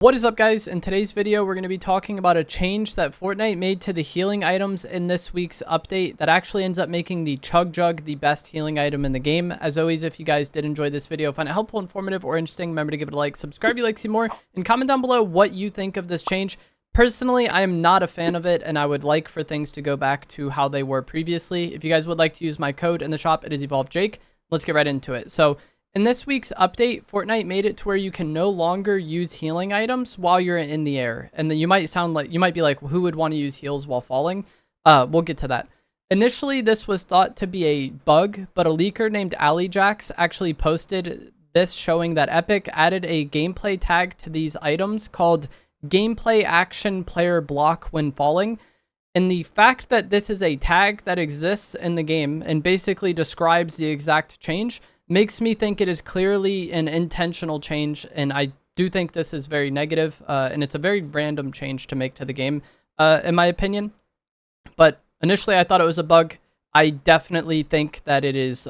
What is up, guys? In today's video, we're going to be talking about a change that Fortnite made to the healing items in this week's update that actually ends up making the Chug Jug the best healing item in the game. As always, if you guys did enjoy this video, find it helpful, informative, or interesting, remember to give it a like, subscribe if you like to see more, and comment down below what you think of this change. Personally, I am not a fan of it, and I would like for things to go back to how they were previously. If you guys would like to use my code in the shop, it is EvolvedJake. Let's get right into it. So, in this week's update, Fortnite made it to where you can no longer use healing items while you're in the air. And then you might be like, who would want to use heals while falling? We'll get to that. Initially, this was thought to be a bug, but a leaker named Jax actually posted this showing that Epic added a gameplay tag to these items called gameplay action player block when falling. And the fact that this is a tag that exists in the game and basically describes the exact change makes me think it is clearly an intentional change, and I do think this is very negative, and it's a very random change to make to the game, in my opinion. But initially, I thought it was a bug. I definitely think that it is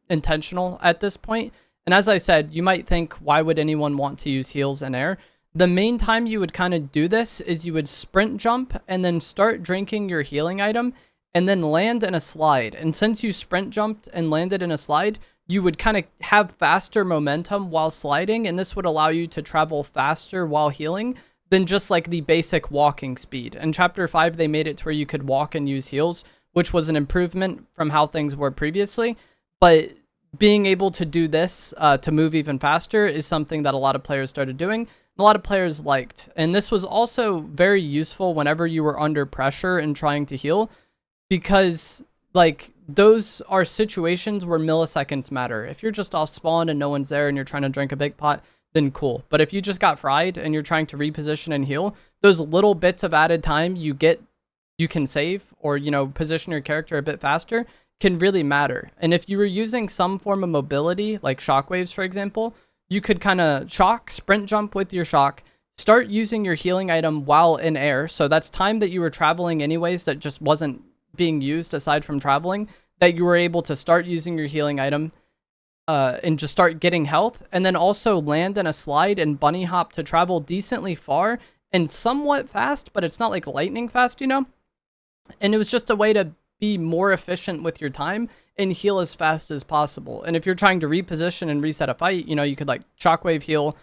intentional at this point. And as I said, you might think, why would anyone want to use heals in air? The main time you would kind of do this is you would sprint jump and then start drinking your healing item and then land in a slide. And since you sprint jumped and landed in a slide, you would kind of have faster momentum while sliding, and this would allow you to travel faster while healing than just like the basic walking speed. In Chapter 5, they made it to where you could walk and use heals, which was an improvement from how things were previously. But being able to do this to move even faster is something that a lot of players started doing. A lot of players liked. And this was also very useful whenever you were under pressure and trying to heal, because like those are situations where milliseconds matter. If you're just off spawn and no one's there and you're trying to drink a big pot, then cool. But if you just got fried and you're trying to reposition and heal, those little bits of added time you can save, or, you know, position your character a bit faster, can really matter. And if you were using some form of mobility, like shockwaves, for example, you could kind of sprint jump with your shock, start using your healing item while in air. So that's time that you were traveling anyways that just wasn't being used aside from traveling, that you were able to start using your healing item and just start getting health, and then also land in a slide and bunny hop to travel decently far and somewhat fast, but it's not like lightning fast, you know? And it was just a way to be more efficient with your time and heal as fast as possible. And if you're trying to reposition and reset a fight, you know, you could like shockwave heal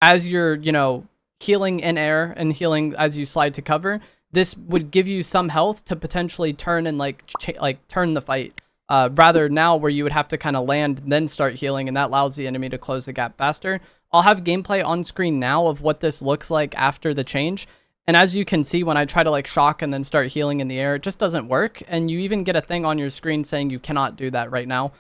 as you're, you know, healing in air and healing as you slide to cover. This would give you some health to potentially turn and turn the fight, rather now where you would have to kind of land and then start healing, and that allows the enemy to close the gap faster. I'll have gameplay on screen now of what this looks like after the change. And as you can see, when I try to like shock and then start healing in the air, it just doesn't work. And you even get a thing on your screen saying you cannot do that right now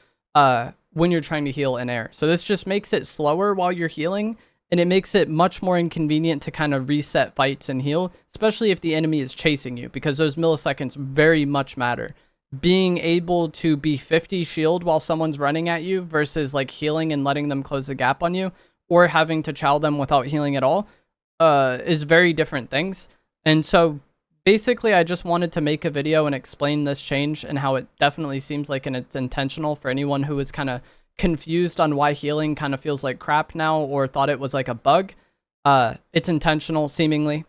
when you're trying to heal in air. So this just makes it slower while you're healing, and it makes it much more inconvenient to kind of reset fights and heal, especially if the enemy is chasing you, because those milliseconds very much matter. Being able to be 50 shield while someone's running at you versus like healing and letting them close the gap on you, or having to chow them without healing at all, is very different things. And so basically I just wanted to make a video and explain this change and how it definitely seems like it's intentional for anyone who is kind of confused on why healing kind of feels like crap now, or thought it was like a bug. It's intentional, seemingly.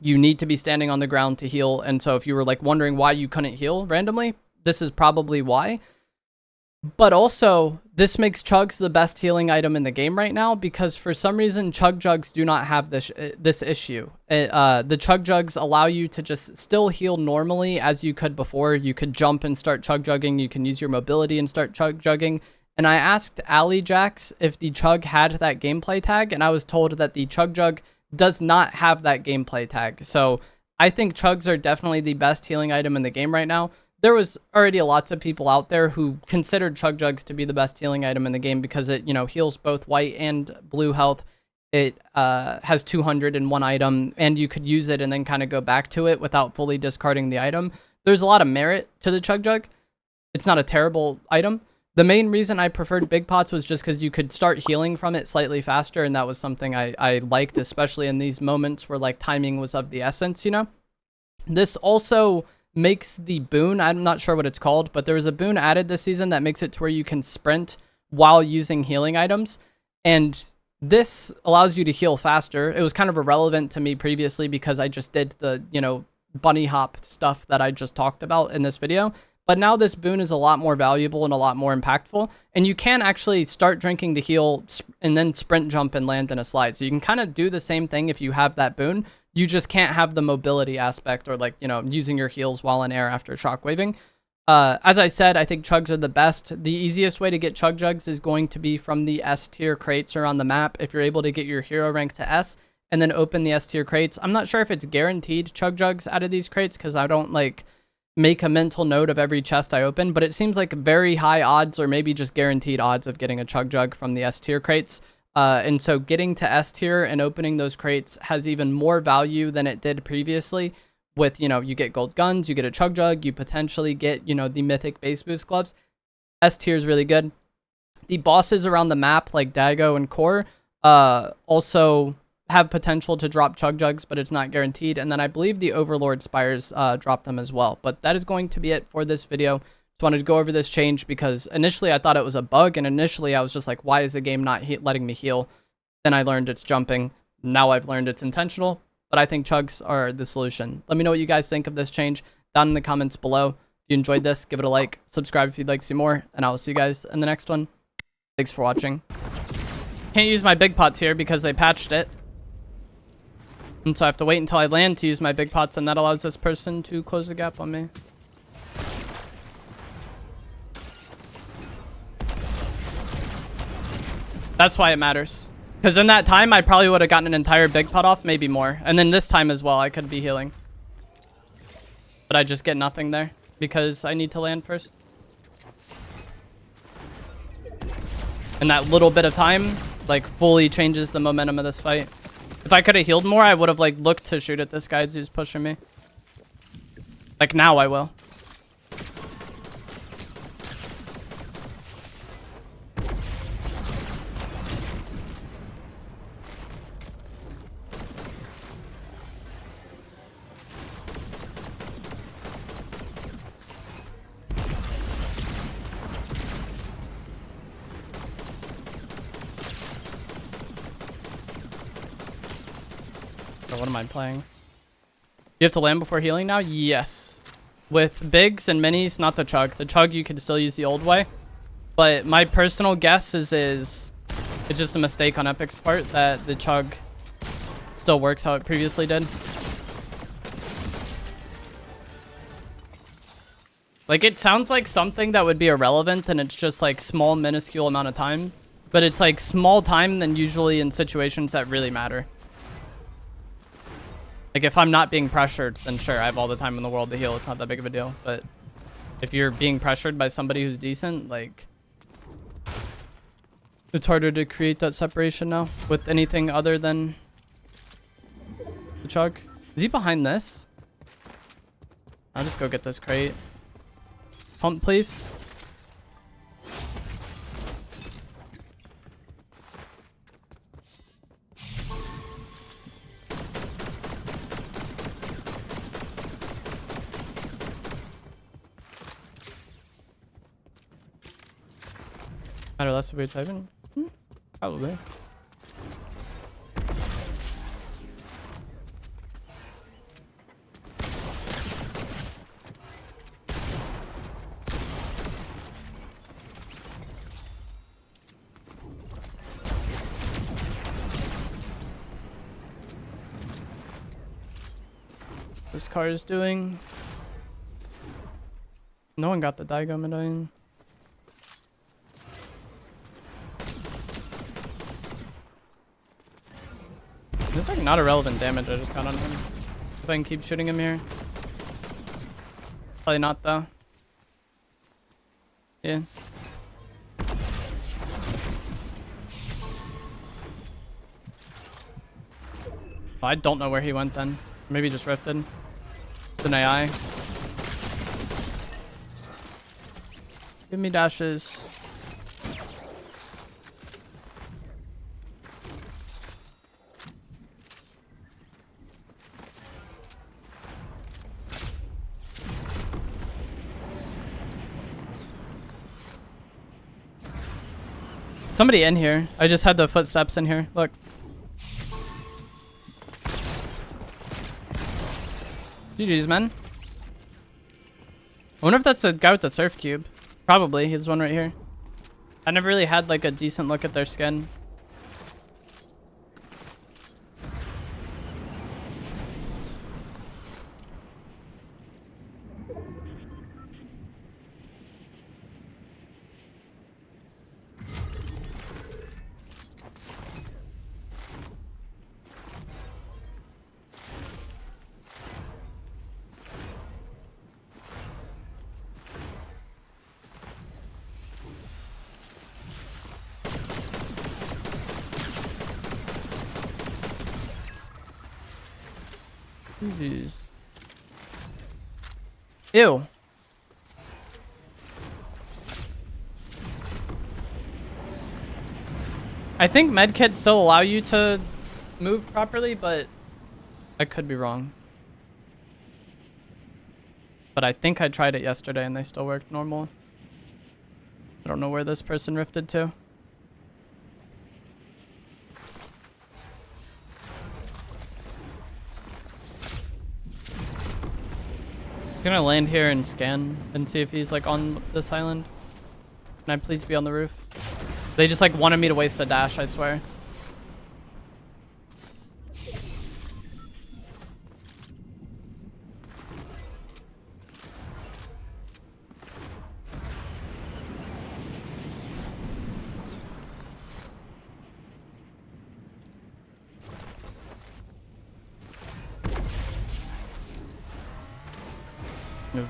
You need to be standing on the ground to heal, and so if you were like wondering why you couldn't heal randomly, this is probably why. But also, this makes Chugs the best healing item in the game right now, because for some reason Chug Jugs do not have this issue. The Chug Jugs allow you to just still heal normally as you could before. You could jump and start Chug Jugging. You can use your mobility and start Chug Jugging. And I asked Jax if the Chug had that gameplay tag, and I was told that the Chug Jug does not have that gameplay tag. So I think Chugs are definitely the best healing item in the game right now. There was already lots of people out there who considered Chug Jugs to be the best healing item in the game because it, you know, heals both white and blue health. It has 200 in one item, and you could use it and then kind of go back to it without fully discarding the item. There's a lot of merit to the Chug Jug. It's not a terrible item. The main reason I preferred Big Pots was just because you could start healing from it slightly faster, and that was something I liked, especially in these moments where like timing was of the essence, you know? This also makes the boon, I'm not sure what it's called, but there was a boon added this season that makes it to where you can sprint while using healing items. And This allows you to heal faster. It was kind of irrelevant to me previously because I just did the, bunny hop stuff that I just talked about in this video. But now this boon is a lot more valuable and a lot more impactful. And you can actually start drinking to heal and then sprint jump and land in a slide. So you can kind of do the same thing if you have that boon. You just can't have the mobility aspect or using your heals while in air after shockwaving. As I said, I think chugs are the best. The easiest way to get chug jugs is going to be from the S tier crates around the map. If you're able to get your hero rank to S and then open the S tier crates. I'm not sure if it's guaranteed chug jugs out of these crates because I don't make a mental note of every chest I open, but it seems like very high odds or maybe just guaranteed odds of getting a chug jug from the S tier crates. And so getting to S tier and opening those crates has even more value than it did previously. With, you get gold guns, you get a chug jug, you potentially get, the mythic base boost gloves. S tier is really good. The bosses around the map, like Dago and Core, also have potential to drop chug jugs, but it's not guaranteed. And then I believe the Overlord Spires drop them as well. But that is going to be it for this video. Just wanted to go over this change because initially I thought it was a bug, and initially I was just like, why is the game not letting me heal? Then I learned it's jumping. Now I've learned it's intentional. But I think chugs are the solution. Let me know what you guys think of this change down in the comments below. If you enjoyed this, give it a like, subscribe if you'd like to see more, and I will see you guys in the next one. Thanks for watching. Can't use my big pots here because they patched it. And so I have to wait until I land to use my big pots, and that allows this person to close the gap on me. That's why it matters. Because in that time, I probably would have gotten an entire big pot off, maybe more. And then this time as well, I could be healing. But I just get nothing there because I need to land first. And that little bit of time, fully changes the momentum of this fight. If I could have healed more, I would have, looked to shoot at this guy who's pushing me. Now I will. So what am I playing? You have to land before healing now? Yes. With bigs and minis, not the chug. The chug, you can still use the old way. But my personal guess is it's just a mistake on Epic's part that the chug still works how it previously did. It sounds like something that would be irrelevant and it's just small minuscule amount of time. But it's small time than usually in situations that really matter. If I'm not being pressured, then sure, I have all the time in the world to heal. It's not that big of a deal. But if you're being pressured by somebody who's decent, it's harder to create that separation now with anything other than the chug. Is he behind this? I'll just go get this crate. Pump, please. Matter less if we're typing? Probably. This car is doing. No one got the Daigo medallion. This is not irrelevant damage I just got on him. If I can keep shooting him here. Probably not though. Yeah. Oh, I don't know where he went then. Maybe just rifted. It's an AI. Give me dashes. Somebody in here. I just had the footsteps in here. Look. GG's, man. I wonder if that's the guy with the surf cube. Probably. Here's one right here. I never really had like a decent look at their skin. Jeez. Ew. I think medkits still allow you to move properly, but I could be wrong. But I think I tried it yesterday and they still worked normal. I don't know where this person rifted to. I'm gonna land here and scan and see if he's like on this island. Can I please be on the roof? They just like wanted me to waste a dash, I swear.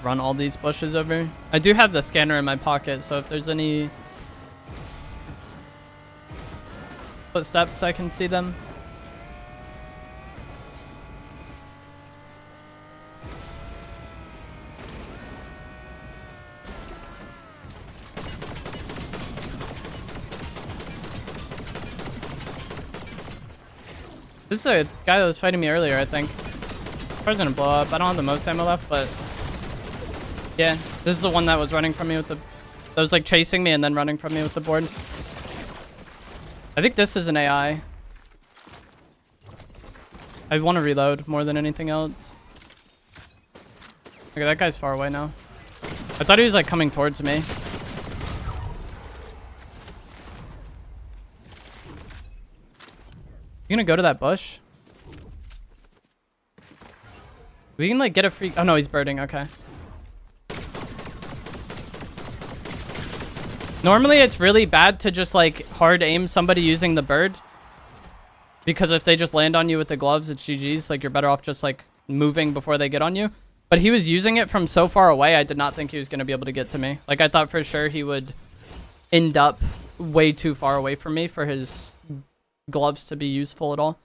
Run all these bushes over. I do have the scanner in my pocket, so if there's any footsteps, I can see them. This is a guy that was fighting me earlier, I think. Car's gonna blow up. I don't have the most ammo left, but yeah, this is the one that was running from me with the... That was like chasing me and then running from me with the board. I think this is an AI. I want to reload more than anything else. Okay, that guy's far away now. I thought he was like coming towards me. You gonna go to that bush? We can like get a free... Oh no, he's birding. Okay. Normally, it's really bad to just, like, hard aim somebody using the bird. Because if they just land on you with the gloves, it's GG's. Like, you're better off just, like, moving before they get on you. But he was using it from so far away, I did not think he was going to be able to get to me. Like, I thought for sure he would end up way too far away from me for his gloves to be useful at all.